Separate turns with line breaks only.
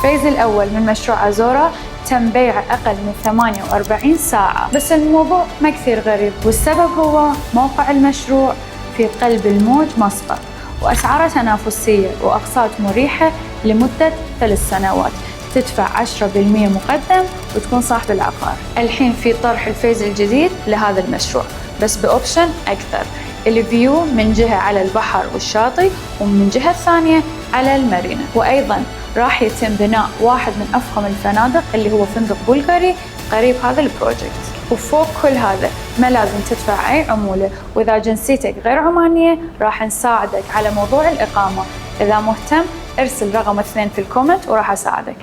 الفيز الأول من مشروع أزورا تم بيعه أقل من 48 ساعة، بس الموضوع ما كثير غريب، والسبب هو موقع المشروع في قلب الموج مسقط، وأسعاره تنافسية وأقساط مريحة لمدة 3 سنوات، تدفع 10% مقدم وتكون صاحب العقار. الحين في طرح الفيز الجديد لهذا المشروع بس بأوبشن أكثر، الفيو من جهة على البحر والشاطئ ومن جهة ثانية على المارينا، وأيضا راح يتم بناء واحد من أفخم الفنادق اللي هو فندق بلغاري قريب هذا البروجكت. وفوق كل هذا ما لازم تدفع أي عمولة، وإذا جنسيتك غير عمانية راح نساعدك على موضوع الإقامة. إذا مهتم ارسل رقم 2 في الكومنت وراح أساعدك.